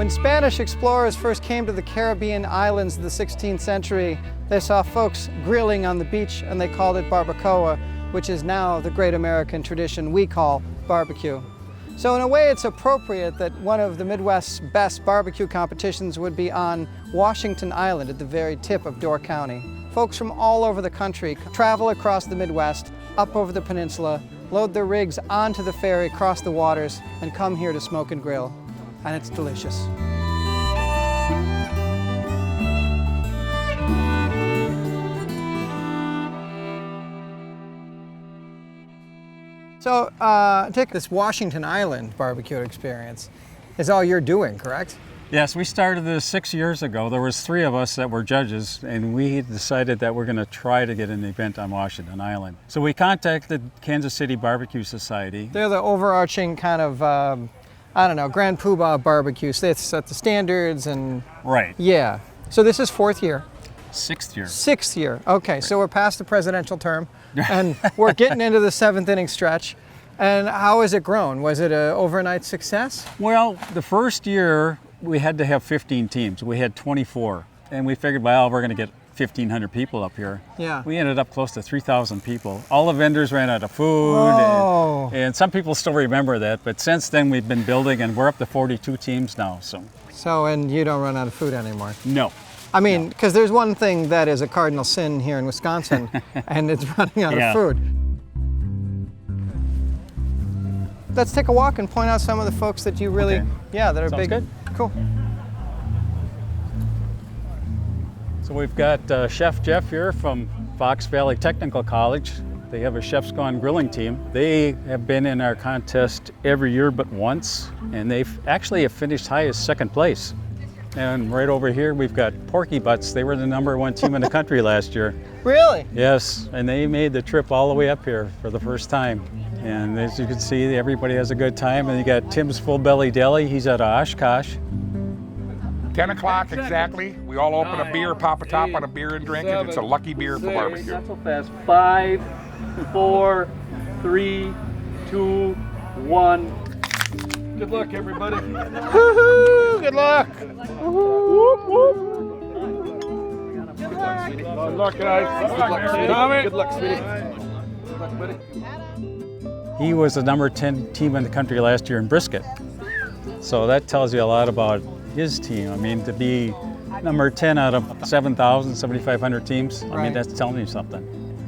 When Spanish explorers first came to the Caribbean islands of the 16th century, they saw folks grilling on the beach and they called it barbacoa, which is now the great American tradition we call barbecue. So in a way, it's appropriate that one of the Midwest's best barbecue competitions would be on Washington Island at the very tip of Door County. Folks from all over the country travel across the Midwest, up over the peninsula, load their rigs onto the ferry, cross the waters, and come here to smoke and grill. And it's delicious. So, Dick, this Washington Island barbecue experience is all you're doing, correct? Yes, we started this 6 years ago. There was 3 of us that were judges, and we decided that we're going to try to get an event on Washington Island. So we contacted Kansas City Barbecue Society. They're the overarching kind of, I don't know, Grand Poobah barbecue. They set the standards and... Right. Yeah. So this is 4th year. 6th year. 6th year. Okay, right. So we're past the presidential term, and we're getting into the 7th inning stretch. And how has it grown? Was it an overnight success? Well, the first year we had to have 15 teams. We had 24. And we figured, well, we're going to get 1,500 people up here. Yeah. We ended up close to 3,000 people. All the vendors ran out of food. And some people still remember that. But since then, we've been building, and we're up to 42 teams now. So, and you don't run out of food anymore? No. I mean, because there's one thing that is a cardinal sin here in Wisconsin, and it's running out of food. Let's take a walk and point out some of the folks that you really, that are Sounds big. Good. Cool. So we've got Chef Jeff here from Fox Valley Technical College. They have a Chef's Gone grilling team. They have been in our contest every year but once, and they've actually have finished high as 2nd place. And right over here, we've got Porky Butts. They were the #1 team in the country last year. Really? Yes, and they made the trip all the way up here for the first time. And as you can see, everybody has a good time. And you got Tim's Full Belly Deli. He's out of Oshkosh. 10 o'clock exactly. We all open a beer, pop a top on a beer and drink, and it's a lucky beer for barbecue. Not so fast. 5, 4, 3, 2, 1. Good luck, everybody. Woohoo! Good luck. Whoop, whoop. Good luck, guys. Good luck, Tommy. Good luck, sweetie. Good luck, buddy. He was the #10 team in the country last year in Brisket. So that tells you a lot about his team. I mean, to be #10 out of 7,000, 7,500 teams, I mean, that's telling you something.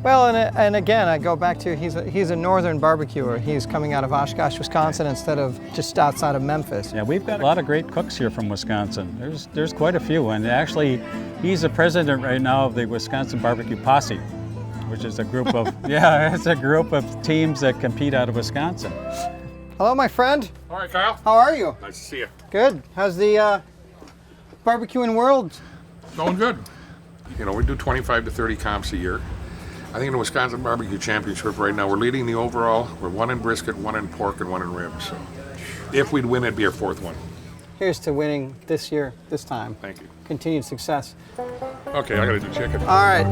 Well, and again, I go back to he's a northern barbecuer. He's coming out of Oshkosh, Wisconsin, instead of just outside of Memphis. Yeah, we've got a lot of great cooks here from Wisconsin. There's quite a few, and actually, he's the president right now of the Wisconsin Barbecue Posse, which is a group of it's a group of teams that compete out of Wisconsin. Hello, my friend. All right, Kyle. How are you? Nice to see you. Good. How's the barbecuing world? Going good. You know, we do 25 to 30 comps a year. I think in the Wisconsin Barbecue Championship right now, we're leading the overall. We're 1 in brisket, 1 in pork, and 1 in ribs. So if we'd win, it'd be our 4th one. Here's to winning this year, this time. Thank you. Continued success. Okay, I gotta do chicken. All right.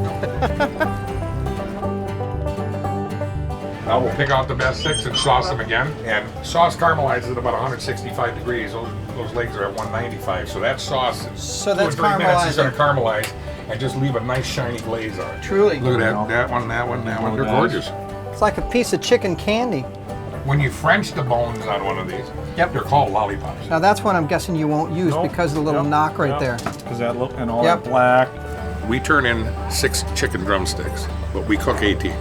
Now we'll pick out the best 6 and sauce them again. And sauce caramelizes at about 165 degrees. Those legs are at 195. So that sauce in So that's 2 or 3 minutes is caramelizing. gonna caramelize and just leave a nice shiny glaze on it. Truly. Look at that, that one, that one, that one. They're gorgeous. It's like a piece of chicken candy. When you French the bones on one of these, they're called lollipops. Now that's one I'm guessing you won't use because of the little knock right there. Because that look and all that black. We turn in 6 chicken drumsticks, but we cook 18.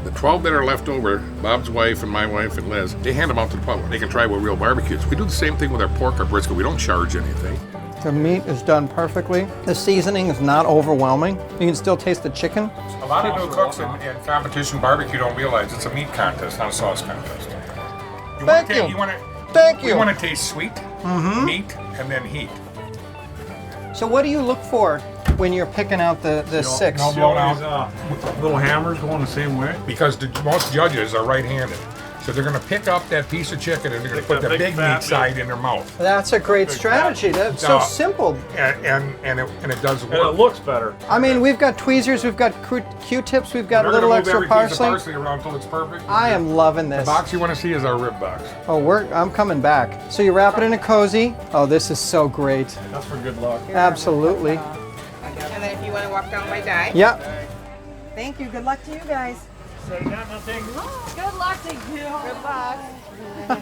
The 12 that are left over, Bob's wife and my wife and Liz, they hand them out to the public. They can try with real barbecues. We do the same thing with our pork or brisket. We don't charge anything. The meat is done perfectly. The seasoning is not overwhelming. You can still taste the chicken. A lot of new cooks in competition barbecue don't realize it's a meat contest, not a sauce contest. Thank you. We want to taste sweet, meat, and then heat. So what do you look for when you're picking out the 6? No blown out. Little hammers going the same way. Because most judges are right-handed. So they're going to pick up that piece of chicken and they're going to put the big meat side in their mouth. That's a great strategy. That's so simple. And it does work. And it looks better. I mean, we've got tweezers, we've got Q-tips, we've got little extra parsley. Piece of parsley around until it's perfect. I am loving this. The box you want to see is our rib box. Oh, I'm coming back. So you wrap it in a cozy. Oh, this is so great. That's for good luck. Absolutely. And then if you want to walk down my die. Yeah. Thank you. Good luck to you guys. So you got nothing. Good luck to you. Good luck.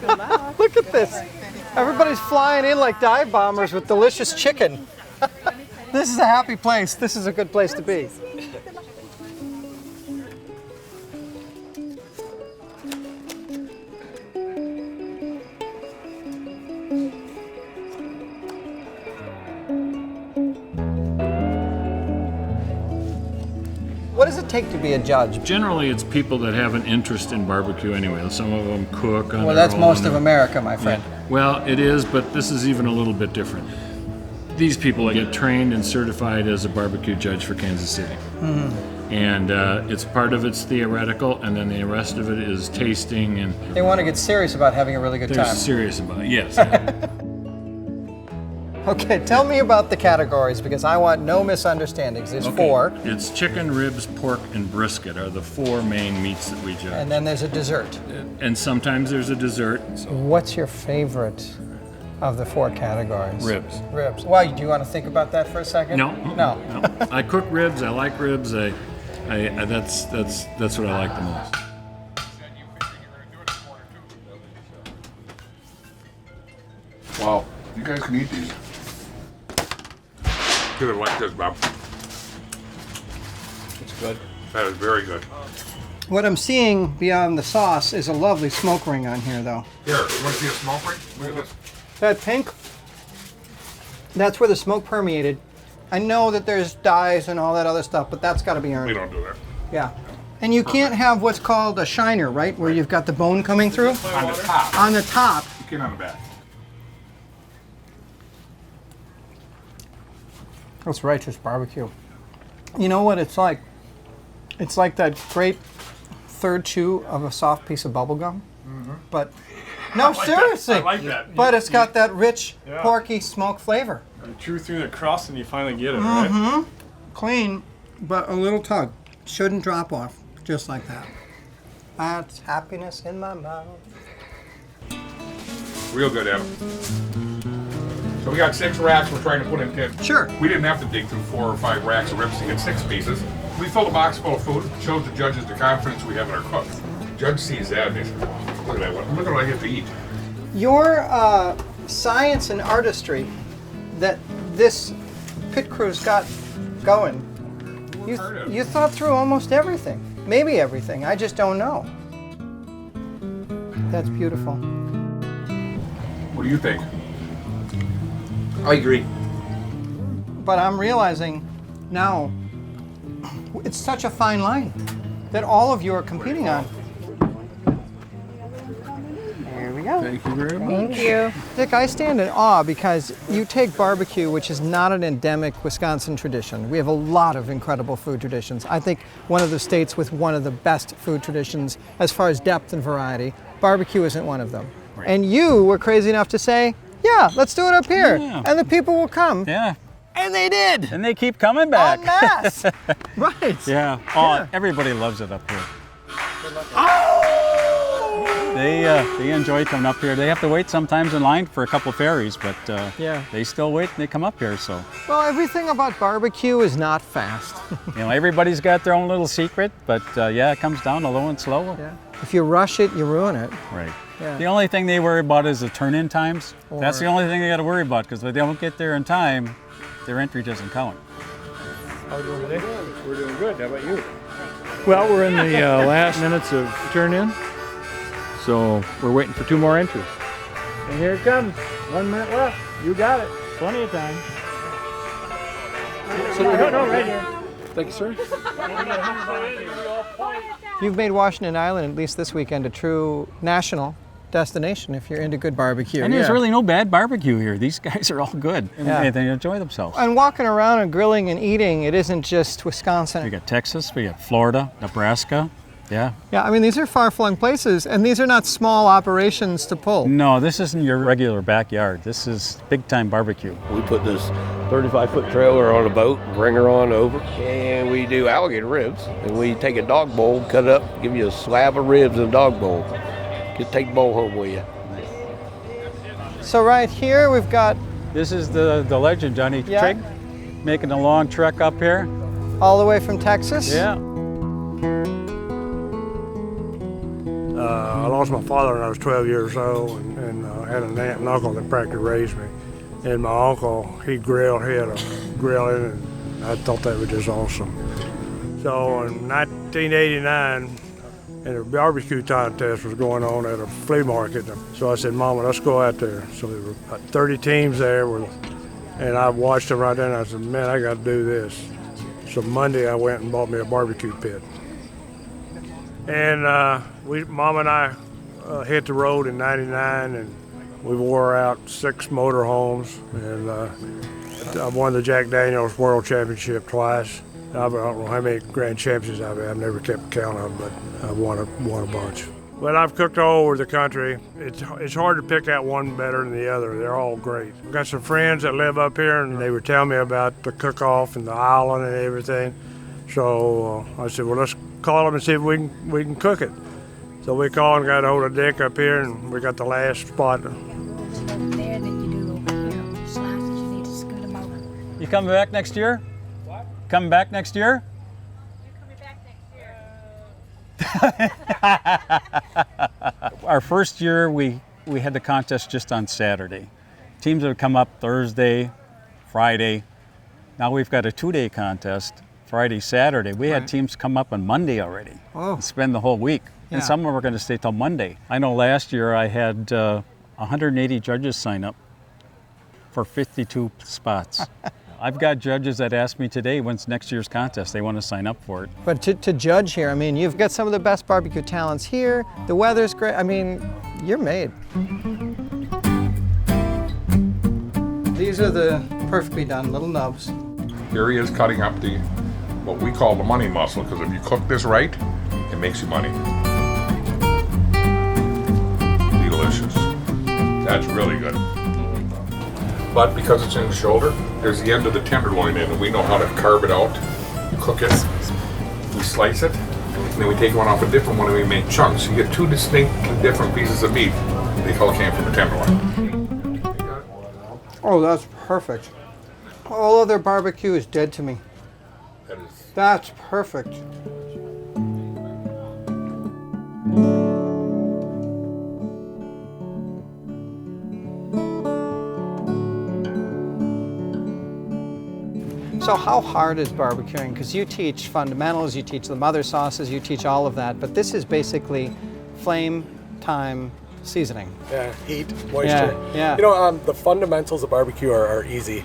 Good luck. Look at this. Everybody's flying in like dive bombers with delicious chicken. This is a happy place. This is a good place to be. What does it take to be a judge? Generally, it's people that have an interest in barbecue anyway. Some of them cook on Well, their that's own. most of America, my friend. Yeah. Well, it is, but this is even a little bit different. These people get trained and certified as a barbecue judge for Kansas City. Mm-hmm. And it's part of it's theoretical, and then the rest of it is tasting, and They want to get serious about having a really good they're time. serious about it. Yes. Okay, tell me about the categories because I want no misunderstandings. There's four, It's chicken, ribs, pork, and brisket are the four main meats that we judge. and then there's a dessert. And sometimes there's a dessert. What's your favorite of the four categories? Ribs. Ribs. Why? Do you want to think about that for a second? No. No. No. I cook ribs. I like ribs. That's what I like the most. Wow. You guys can eat these. Good like this, Bob. It's good. That is very good. What I'm seeing beyond the sauce is a lovely smoke ring on here, though. Here, you want to see a smoke ring? Look at this. That pink, that's where the smoke permeated. I know that there's dyes and all that other stuff, but that's got to be earned. We don't do that. Yeah. And you can't have what's called a shiner, right? Where you've got the bone coming through? On the top. On the top. You can't on the back. That's righteous barbecue. You know what it's like? It's like that great third chew of a soft piece of bubble gum. But, no, seriously. I like that. But it's got that rich, porky smoke flavor. You chew through the crust and you finally get it, right? Clean, but a little tug. Shouldn't drop off, just like that. That's happiness in my mouth. Real good, Adam. So we got 6 racks we're trying to put in 10. Sure. We didn't have to dig through 4 or 5 racks of ribs to get 6 pieces. We filled a box full of food, shows the judges the confidence we have in our cook. The judge sees that and they say, "Wow, look at that one. Look at what I get to eat." Your science and artistry that this pit crew's got going, you thought through almost everything. Maybe everything, I just don't know. That's beautiful. What do you think? I agree. But I'm realizing now it's such a fine line that all of you are competing on. There we go. Thank you very much. Thank you. Dick, I stand in awe because you take barbecue, which is not an endemic Wisconsin tradition. We have a lot of incredible food traditions. I think one of the states with one of the best food traditions as far as depth and variety. Barbecue isn't one of them. Right. And you were crazy enough to say, yeah, let's do it up here. Yeah. And the people will come. Yeah. And they did. And they keep coming back. En masse. Right. Yeah. Oh, everybody loves it up here. They enjoy coming up here. They have to wait sometimes in line for a couple ferries, but they still wait and they come up here. So, Well, everything about barbecue is not fast. everybody's got their own little secret, but it comes down to low and slow. Yeah. If you rush it, you ruin it. Right. Yeah. The only thing they worry about is the turn-in times. That's the Or- only thing they got to worry about, because if they don't get there in time, their entry doesn't count. How are we doing today? We're doing good. How about you? Well, we're in the last minutes of turn-in, so we're waiting for 2 more entries. And here it comes. 1 minute left. You got it. Plenty of time. No, right here. Thank you, sir. You've made Washington Island, at least this weekend, a true national destination if you're into good barbecue. And there's really no bad barbecue here. These guys are all good. Yeah. And they enjoy themselves. And walking around and grilling and eating, it isn't just We Wisconsin. got Texas, we got Florida, Nebraska, Yeah. Yeah, I mean, these are far-flung places, and these are not small operations to pull. No, this isn't your regular backyard. This is big-time barbecue. We put this 35-foot trailer on a boat, bring her on over, and we do alligator ribs. And we take a dog bowl, cut it up, give you a slab of ribs in a dog bowl. Just take the bowl home with you. So right here we've got This is the legend, Johnny Trigg, making a long trek up here. all the way from Texas. Yeah. I lost my father when I was 12 years old, and had an aunt and uncle that practically raised me. And my uncle, he had a grilling, and I thought that was just awesome. So in 1989, and a barbecue contest was going on at a flea market. So I said, Mama, let's go out there. So there were about 30 teams there, and I watched them right there, and I said, man, I got to do this. So Monday I went and bought me a barbecue pit. And Mom and I hit the road in '99, and we wore out 6 motorhomes, and I won the Jack Daniels World Championship twice. I don't know how many grand championships I've had. I've never kept count of them, but I've won a bunch. Well, I've cooked all over the country. It's hard to pick out one better than the other. They're all great. I've got some friends that live up here, and they were telling me about the cook-off and the island and everything. So I said, well, let's call them and see if we can cook it. So we called and got a hold of Dick up here, and we got the last spot. There that you do over here. Slices, you need to scoot them over. You coming back next year? What? Coming back next year? Our first year, we had the contest just on Saturday. Teams would come up Thursday, Friday. Now we've got a 2-day contest, Friday, Saturday. We had teams come up on Monday already and spend the whole week. Yeah. And some of them were going to stay till Monday. I know last year I had 180 judges sign up for 52 spots. I've got judges that ask me today, when's next year's contest? They want to sign up for it. But to judge here, I mean, you've got some of the best barbecue talents here. The weather's great. I mean, you're made. These are the perfectly done little nubs. Here he is cutting up what we call the money muscle, because if you cook this right, it makes you money. Delicious. That's really good. But because it's in the shoulder, there's the end of the tenderloin in it, and we know how to carve it out, cook it, we slice it, and then we take one off a different one and we make chunks. You get 2 distinct different pieces of meat. They all came from a tenderloin. Oh, that's perfect. All other barbecue is dead to me. That's perfect. So how hard is barbecuing? Because you teach fundamentals, you teach the mother sauces, you teach all of that, but this is basically flame, time, seasoning. Yeah, heat, moisture. Yeah. You know, the fundamentals of barbecue are easy.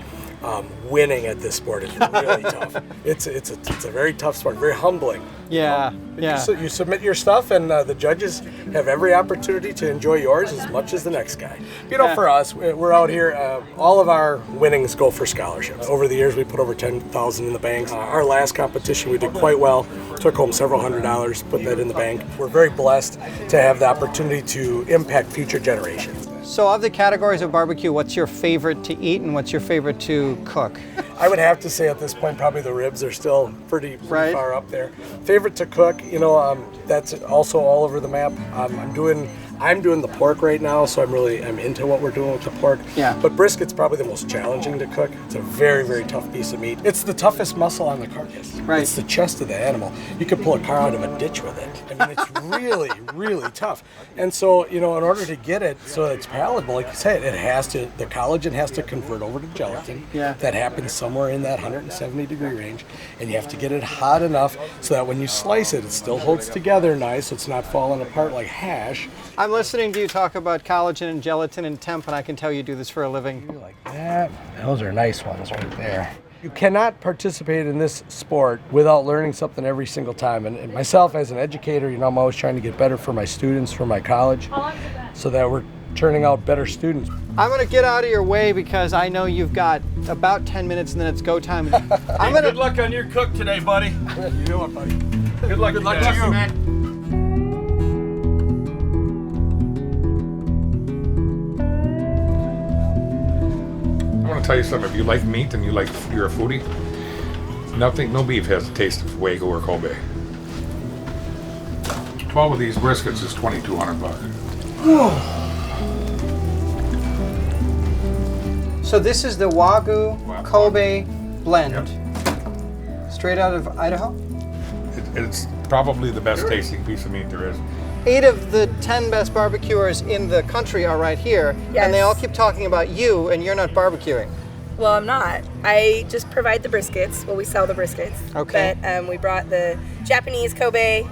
Winning at this sport is really tough. It's a very tough sport, very humbling. Yeah, You submit your stuff, and the judges have every opportunity to enjoy yours as much as the next guy. You know, for us, we're out here. All of our winnings go for scholarships. Over the years, we put over $10,000 in the bank. Our last competition, we did quite well. Took home several $100s, put that in the bank. We're very blessed to have the opportunity to impact future generations. So of the categories of barbecue, what's your favorite to eat and what's your favorite to cook? I would have to say at this point, probably the ribs are still pretty far up there. Favorite to cook, you know, that's also all over the map. I'm doing the pork right now, so I'm into what we're doing with the pork. Yeah. But brisket's probably the most challenging to cook. It's a very, very tough piece of meat. It's the toughest muscle on the carcass. Right. It's the chest of the animal. You could pull a car out of a ditch with it. I mean, it's really, really tough. And so, you know, in order to get it so it's palatable, like you said, the collagen has to convert over to gelatin. Yeah. That happens somewhere in that 170 degree range. And you have to get it hot enough so that when you slice it, it still holds together nice, so it's not falling apart like hash. I'm listening to you talk about collagen and gelatin and temp, and I can tell you do this for a living. Like that. Those are nice ones right there. You cannot participate in this sport without learning something every single time. And myself as an educator, you know, I'm always trying to get better for my students, for my college, so that we're turning out better students. I'm going to get out of your way because I know you've got about 10 minutes and then it's go time. Good luck on your cook today, buddy. You know what, buddy? Good luck to you, man. to tell you something. If you like meat and you're a foodie, no beef has the taste of Wagyu or Kobe. 12 of these briskets is $2,200. Whoa. So this is the Wagyu Kobe blend, straight out of Idaho? It's probably the best tasting piece of meat there is. 8 of the 10 best barbecuers in the country are right here, and they all keep talking about you, and you're not barbecuing. Well, I'm not. I just provide the briskets. Well, we sell the briskets. Okay. But we brought the Japanese Kobe,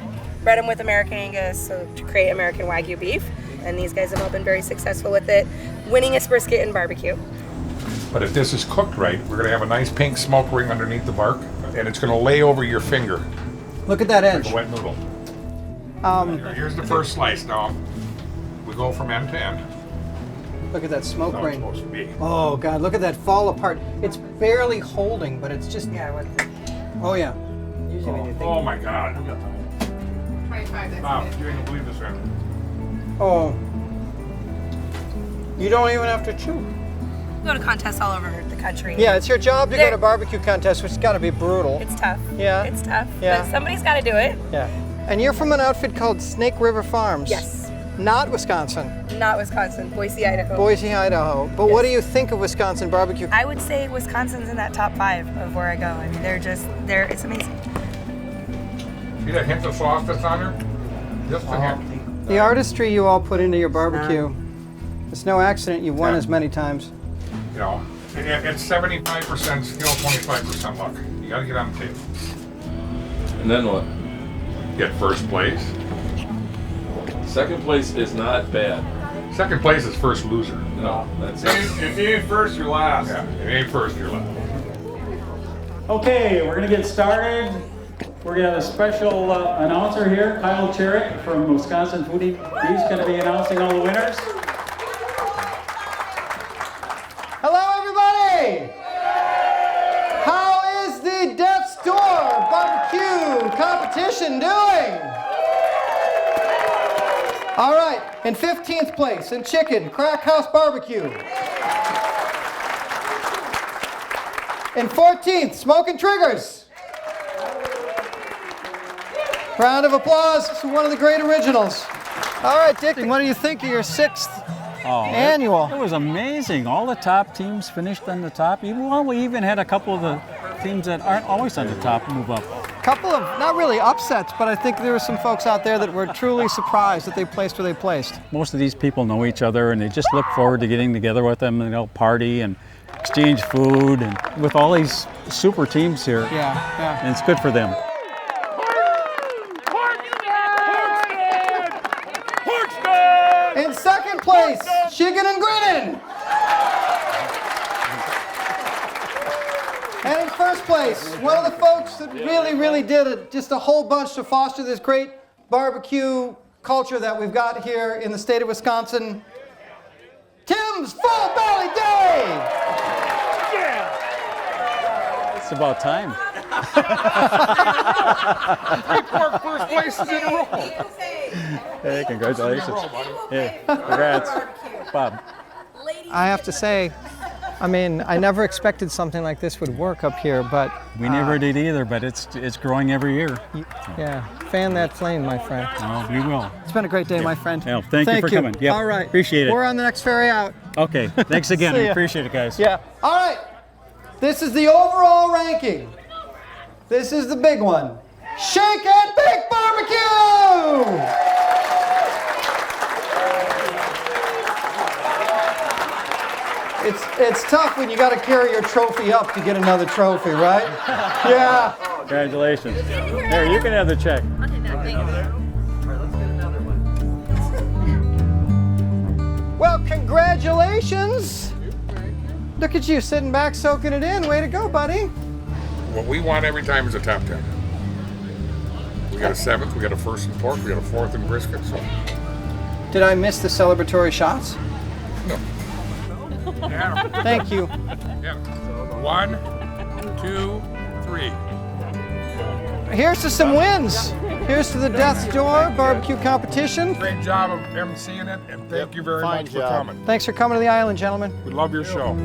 bred them with American Angus, so to create American Wagyu beef. And these guys have all been very successful with it. Winningest brisket in barbecue. But if this is cooked right, we're going to have a nice pink smoke ring underneath the bark, and it's going to lay over your finger. Look at that edge. Like a wet noodle. Here's the first slice. Now, we go from end to end. Look at that smoke That's ring. how it's supposed to be. Oh God, look at that fall apart. It's barely holding, but it's just. Oh yeah. Oh my God. 25. Wow, you ain't gonna believe this, man. Oh. You don't even have to chew. We go to contests all over the country. Yeah, it's your job to go to barbecue contests, which has got to be brutal. It's tough. Yeah. It's tough. Yeah. But somebody's got to do it. Yeah. And you're from an outfit called Snake River Farms. Yes. Not Wisconsin. Not Wisconsin. Boise, Idaho. Boise, Idaho. But what do you think of Wisconsin barbecue? I would say Wisconsin's in that top 5 of where I go. I mean, it's amazing. See that hint of sauce that's on there? Just a hint. The artistry you all put into your barbecue. It's no accident you've won as many times. You know, it's 75% skill, 25% luck. You gotta get on the table. And then what? Get first place. Second place is not bad. Second place is first loser. No, that's If you ain't first, you're last. Yeah, if you ain't first, you're last. Okay, we're gonna get started. We're gonna have a special announcer here, Kyle Cherek from Wisconsin Foodie. He's gonna be announcing all the winners. Hello, everybody! How is the Death's Door barbecue competition doing? All right, in 15th place in chicken, Crack House Barbecue. In 14th, Smoking Triggers. Round of applause to one of the great originals. All right, Dick, what do you think of your 6th annual? It was amazing. All the top teams finished on the top. We even had a couple of the teams that aren't always on the top move up. Couple of, not really upsets, but I think there were some folks out there that were truly surprised that they placed where they placed. Most of these people know each other, and they just look forward to getting together with them and they'll party and exchange food, and with all these super teams here. Yeah. And it's good for them. In 2nd place, Chicken and Grinning. And in 1st place, one of the folks that really did just a whole bunch to foster this great barbecue culture that we've got here in the state of Wisconsin, Tim's Full Belly Day! It's about time. 3 pork first places in a row. Hey, congratulations. Hey, congrats, Bob. I have to say, I mean, I never expected something like this would work up here, but... We never did either, but it's growing every year. Yeah, fan that flame, my friend. Oh, we will. It's been a great day, my friend. Yeah, thank you for coming. Yep. All right. Appreciate it. We're on the next ferry out. Okay, thanks again. See We ya. appreciate it, guys. Yeah. All right. This is the overall ranking. This is the big one. Shake and Bake Barbecue! It's tough when you got to carry your trophy up to get another trophy, right? Yeah. Congratulations. There, you can have the check. Well, congratulations. Look at you sitting back, soaking it in. Way to go, buddy. What we want every time is a top 10. We got a 7th, we got a 1st in pork, we got a 4th in brisket. So. Did I miss the celebratory shots? No. Thank you. Yeah. 1, 2, 3. Here's to some wins. Here's to the Death's Door barbecue competition. Great job of emceeing it, and thank you very much for coming. Thanks for coming to the island, gentlemen. We love your show.